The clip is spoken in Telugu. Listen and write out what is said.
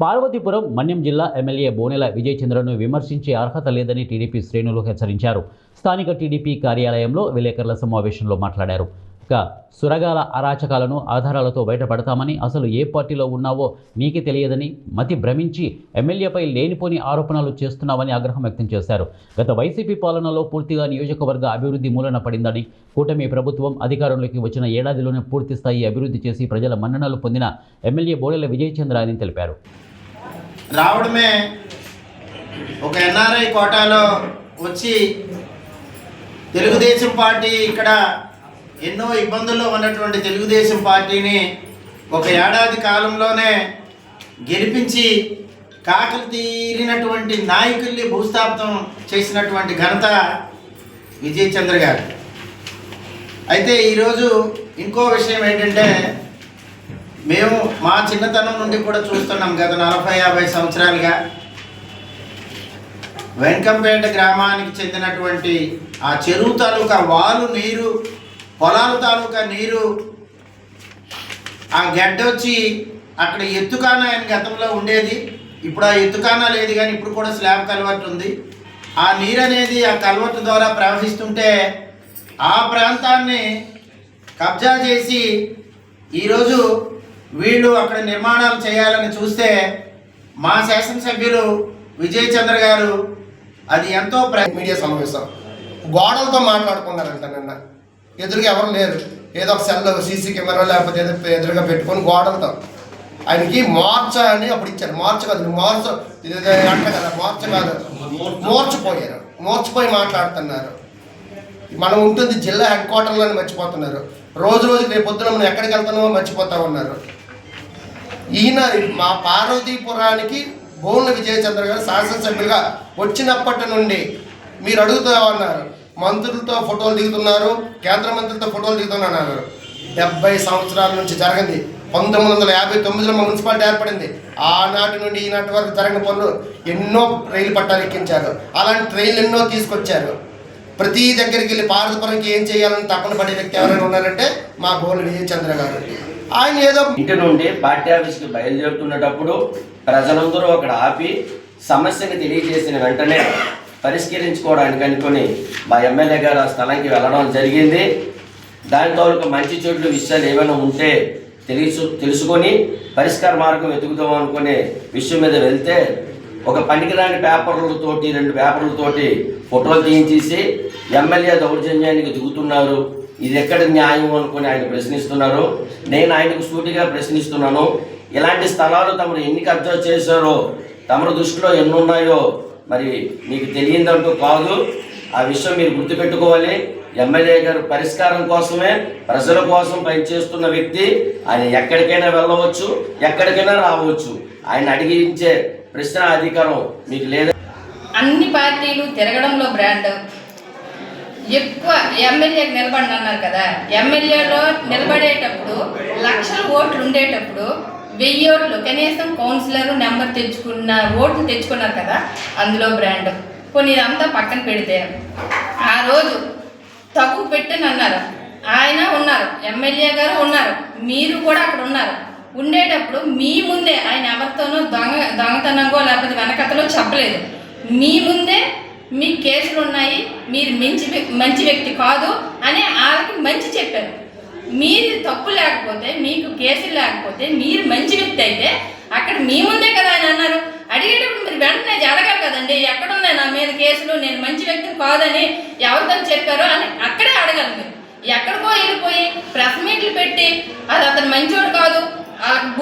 పార్వతీపురం మన్యం జిల్లా ఎమ్మెల్యే బోనెల విజయ్ చంద్రను విమర్శించే అర్హత లేదని టీడీపీ శ్రేణులు హెచ్చరించారు. స్థానిక టీడీపీ కార్యాలయంలో విలేకరుల సమావేశంలో మాట్లాడారు. ఇక సురగాల అరాచకాలను ఆధారాలతో బయటపడతామని, అసలు ఏ పార్టీలో ఉన్నావో నీకే తెలియదని, మతి భ్రమించి ఎమ్మెల్యేపై లేనిపోని ఆరోపణలు చేస్తున్నామని ఆగ్రహం వ్యక్తం చేశారు. గత వైసీపీ పాలనలో పూర్తిగా నియోజకవర్గ అభివృద్ధి మూలన పడిందని, కూటమి ప్రభుత్వం అధికారంలోకి వచ్చిన ఏడాదిలోనే పూర్తి స్థాయి అభివృద్ధి చేసి ప్రజల మన్ననలు పొందిన ఎమ్మెల్యే బోనెల విజయ్ చంద్ర అని తెలిపారు. రావడమే ఒక ఎన్ఆర్ఐ కోటాలో వచ్చి తెలుగుదేశం పార్టీ ఇక్కడ ఎన్నో ఇబ్బందుల్లో ఉన్నటువంటి తెలుగుదేశం పార్టీని ఒక ఏడాది కాలంలోనే గెలిపించి కాకలు తీరినటువంటి నాయకుల్ని భూస్థాపితం చేసినటువంటి ఘనత విజయ్ చంద్ర గారు. అయితే ఈరోజు ఇంకో విషయం ఏంటంటే, మేము మా చిన్నతనం నుండి కూడా చూస్తున్నాం. గత 40-50 సంవత్సరాలుగా వెంకంపేట గ్రామానికి చెందినటువంటి ఆ చెరువు తాలూకా వాలు నీరు, పొలాల తాలూకా నీరు, ఆ గడ్డ వచ్చి అక్కడ ఎత్తుకాన ఆయన గతంలో ఉండేది. ఇప్పుడు ఆ ఎత్తుకాన లేదు, కానీ ఇప్పుడు కూడా స్లాబ్ కల్వర్ట్ ఉంది. ఆ నీరు అనేది ఆ కల్వర్ట్ ద్వారా ప్రవహిస్తుంటే ఆ ప్రాంతాన్ని కబ్జా చేసి ఈరోజు వీళ్ళు అక్కడ నిర్మాణాలు చేయాలని చూస్తే మా శాసనసభ్యులు విజయ్ చంద్ర గారు అది ఎంతో మీడియా సమావేశం గోడలతో మాట్లాడుకున్నారంట. నిన్న ఎదురుగా ఎవరు లేరు, ఏదో ఒక సెల్ సీసీ కెమెరా లేకపోతే ఏదో ఎదురుగా పెట్టుకొని గోడలతో ఆయనకి మార్చ అని అప్పుడు ఇచ్చారు. మార్చ కాదు, మార్చ అంట కదా, మార్చ కాదు, మోర్చిపోయారు. మోర్చిపోయి మాట్లాడుతున్నారు. మనం ఉంటుంది జిల్లా హెడ్ క్వార్టర్లోనే మర్చిపోతున్నారు. రోజు రోజుకి రేపు పొద్దున మనం ఎక్కడికి వెళ్తున్నామో మర్చిపోతా ఉన్నారు. ఈయన మా పార్వతీపురానికి బోనెల విజయ్ చంద్ర గారు శాసనసభ్యులుగా వచ్చినప్పటి నుండి మీరు అడుగుతూ ఉన్నారు, మంత్రులతో ఫోటోలు దిగుతున్నారు, కేంద్ర మంత్రులతో ఫోటోలు దిగుతున్నారు. 70 సంవత్సరాల నుంచి జరిగింది. 1959లో మా మున్సిపాలిటీ ఏర్పడింది. ఆనాటి నుండి ఈనాటి వరకు జరగని పనులు ఎన్నో రైలు పట్టాలు ఎక్కించారు. అలాంటి ట్రైన్లు ఎన్నో తీసుకొచ్చారు. ప్రతి దగ్గరికి వెళ్ళి పార్వతీపురంకి ఏం చేయాలని తప్పన పడే వ్యక్తి ఎవరైనా ఉన్నారంటే మా బోనెల విజయ్ చంద్ర గారు. ఆయన ఏదో ఇంటి నుండి పార్టీ ఆఫీస్కి బయలుదేరుతున్నప్పుడు ప్రజలందరూ అక్కడ ఆపి సమస్యని తెలియజేసిన వెంటనే పరిష్కరించుకోవడానికి అనుకుని మా ఎమ్మెల్యే గారు ఆ స్థలానికి వెళ్ళడం జరిగింది. దానితో మంచి చెడు విషయాలు ఏమైనా ఉంటే తెలుసుకొని పరిష్కార మార్గం వెతుకుదాం అనుకునే విషయం మీద వెళ్తే ఒక పనికిరాని పేపర్లతోటి 2 పేపర్లతోటి ఫోటోలు తీయించేసి ఎమ్మెల్యే దౌర్జన్యానికి దిగుతున్నారు, ఇది ఎక్కడ న్యాయం అనుకుని ఆయన ప్రశ్నిస్తున్నారు. నేను ఆయనకు సూటిగా ప్రశ్నిస్తున్నాను, ఇలాంటి స్థలాలు తమరు ఎన్ని కబ్జా చేశారో, తమరు దృష్టిలో ఎన్ని ఉన్నాయో మరి మీకు తెలియదంటూ కాదు. ఆ విషయం మీరు గుర్తుపెట్టుకోవాలి. ఎమ్మెల్యే గారు పరిష్కారం కోసమే, ప్రజల కోసం పనిచేస్తున్న వ్యక్తి. ఆయన ఎక్కడికైనా వెళ్ళవచ్చు, ఎక్కడికైనా రావచ్చు. ఆయన అడిగించే ప్రశ్న అధికారం మీకు లేదా? అన్ని పార్టీలు తిరగడంలో బ్రాండ్ ఎక్కువ. ఎమ్మెల్యేకి నిలబడి అన్నారు కదా, ఎమ్మెల్యేలో నిలబడేటప్పుడు 1,00,000 ఓట్లు ఉండేటప్పుడు 1000 ఓట్లు కనీసం కౌన్సిలర్ నెంబర్ తెచ్చుకున్న ఓట్లు తెచ్చుకున్నారు కదా, అందులో బ్రాండ్. కొన్ని ఇదంతా పక్కన పెడితే ఆ రోజు తక్కువ పెట్టని అన్నారు. ఆయన ఉన్నారు, ఎమ్మెల్యే గారు ఉన్నారు, మీరు కూడా అక్కడ ఉన్నారు. ఉండేటప్పుడు మీ ముందే ఆయన ఎవరితోనో దొంగతనంగో లేకపోతే వెనకతలో చెప్పలేదు. మీ ముందే మీ కేసులు ఉన్నాయి, మీరు మంచి వ్యక్తి కాదు అని వాళ్ళకి మంచి చెప్పారు. మీరు తప్పు లేకపోతే, మీకు కేసులు లేకపోతే, మీరు మంచి వ్యక్తి అయితే అక్కడ మీ ముందే కదా ఆయన అన్నారు. అడిగేటప్పుడు మీరు వెంటనే అడగాలి కదండి, ఎక్కడున్నాయి నా మీద కేసులు, నేను మంచి వ్యక్తిని కాదని ఎవరితో చెప్పారో అని అక్కడే అడగాలి. మీరు ఎక్కడికో వెళ్ళిపోయి ప్రెస్ మీట్లు పెట్టి అది అతను మంచోడు కాదు, వాళ్ళకి